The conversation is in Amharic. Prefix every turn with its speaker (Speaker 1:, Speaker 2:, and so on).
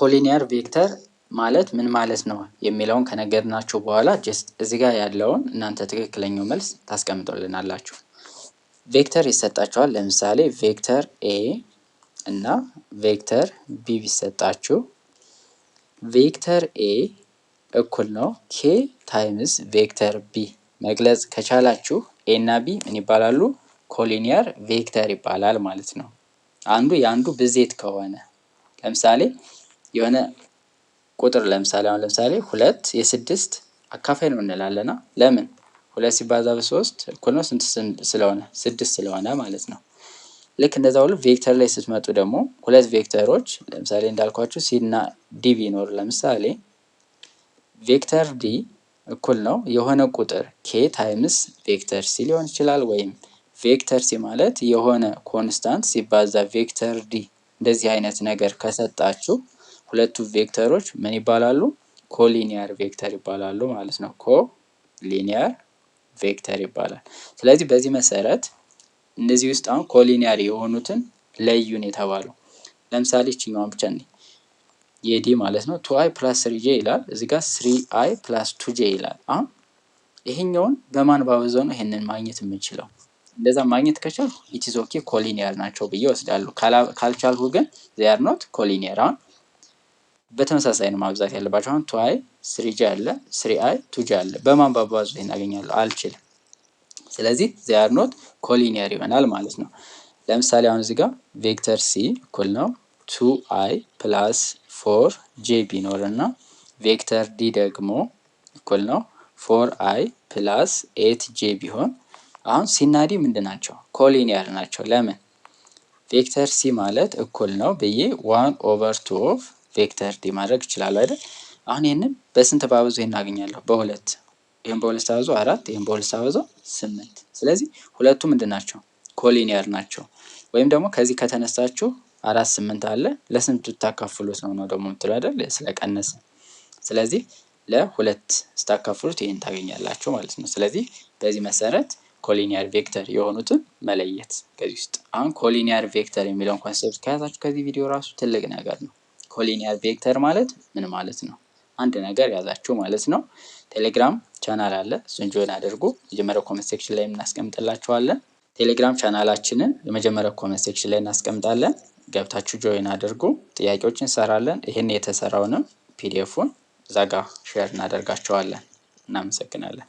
Speaker 1: ኮሊኒየር ቬክተር ማለት ምን ማለት ነው የሚለውን ከነገርናችሁ በኋላ ጀስት እዚህ ጋር ያለውን እናንተ ትክክለኛው መልስ ታስቀምጡልናላችሁ። ቬክተር ይሰጣችኋል። ለምሳሌ ቬክተር ኤ እና ቬክተር ቢ ቢሰጣችሁ ቬክተር ኤ እኩል ነው ኬ ታይምስ ቬክተር ቢ መግለጽ ከቻላችሁ ኤ እና ቢ ምን ይባላሉ? ኮሊኒየር ቬክተር ይባላል ማለት ነው። አንዱ የአንዱ ብዜት ከሆነ ለምሳሌ የሆነ ቁጥር ለምሳሌ አሁን ለምሳሌ 2 የ6 አካፋይ ነው እንላለና ለምን 2 ሲባዛ በ3 እኩል ነው ስንት ስለሆነ 6 ስለሆነ ማለት ነው። ልክ እንደዛ ሁሉ ቬክተር ላይ ስትመጡ ደግሞ ሁለት ቬክተሮች ለምሳሌ እንዳልኳችሁ ሲ እና ዲ ቢኖር ለምሳሌ ቬክተር ዲ እኩል ነው የሆነ ቁጥር ኬ ታይምስ ቬክተር ሲ ሊሆን ይችላል። ወይም ቬክተር ሲ ማለት የሆነ ኮንስታንት ሲባዛ ቬክተር ዲ እንደዚህ አይነት ነገር ከሰጣችሁ ሁለቱ ቬክተሮች ምን ይባላሉ? ኮሊኒየር ቬክተር ይባላሉ ማለት ነው። ኮሊኒየር ቬክተር ይባላል። ስለዚህ በዚህ መሰረት እነዚህ ውስጥ አሁን ኮሊኒየር የሆኑትን ለዩን የተባለው ለምሳሌ እቺኛዋን ብቻ ነው የዲ ማለት ነው 2i + 3j ይላል። እዚህ ጋር 3i + 2j ይላል። አሁን ይሄኛውን በማን ባወዘው ነው ይሄንን ማግኘት የምንችለው? እንደዛ ማግኘት ከቻልኩ it is okay ኮሊኒየር ናቸው ብዬ ወስዳለሁ። ካልቻልኩ ግን they are not collinear። አሁን በተመሳሳይ ነው ማብዛት ያለባቸው። አሁን 2i 3j አለ 3i 2j አለ። በማን ባባዙ እናገኛለሁ? አልችልም። ስለዚህ they are not collinear ይሆናል ማለት ነው። ለምሳሌ አሁን እዚህ ጋር ቬክተር c እኩል ነው 2i + 4j ቢኖርና ቬክተር d ደግሞ እኩል ነው 4i + 8j ቢሆን አሁን ሲ እና ዲ ምንድን ናቸው? ኮሊኒየር ናቸው። ለምን? ቬክተር ሲ ማለት እኩል ነው ብዬ 1/2 ኦፍ ቬክተር ዲ ማድረግ ይችላል አይደል? አሁን ይሄንን በስንት ባበዙ እናገኛለሁ? በሁለት። ይሄን በሁለት ሳበዙ 4፣ ይሄን በሁለት ሳበዙ 8። ስለዚህ ሁለቱ ምንድን ናቸው? ኮሊኒየር ናቸው። ወይም ደግሞ ከዚህ ከተነሳችሁ 4 8 አለ ለስንት ታካፍሉት ነው ደግሞ የምትለው አይደል? ስለቀነሰ ስለዚህ ለሁለት ስታካፍሉት ይሄን ታገኛላችሁ ማለት ነው። ስለዚህ በዚህ መሰረት ኮሊኒየር ቬክተር የሆኑትን መለየት ከዚህ ውስጥ አሁን ኮሊኒየር ቬክተር የሚለውን ኮንሴፕት ከያዛችሁ ከዚህ ቪዲዮ ራሱ ትልቅ ነገር ነው። ኮሊኒየር ቬክተር ማለት ምን ማለት ነው? አንድ ነገር ያዛችሁ ማለት ነው። ቴሌግራም ቻናል አለ፣ እሱን ጆይን አድርጉ። የመጀመሪያው ኮሜንት ሴክሽን ላይ እናስቀምጥላችኋለን። ቴሌግራም ቻናላችንን የመጀመሪያው ኮሜንት ሴክሽን ላይ እናስቀምጣለን። ገብታችሁ ጆይን አድርጉ። ጥያቄዎችን እንሰራለን። ይሄን የተሰራውንም ፒዲኤፉን እዛ ጋር ሼር እናደርጋቸዋለን። እናመሰግናለን።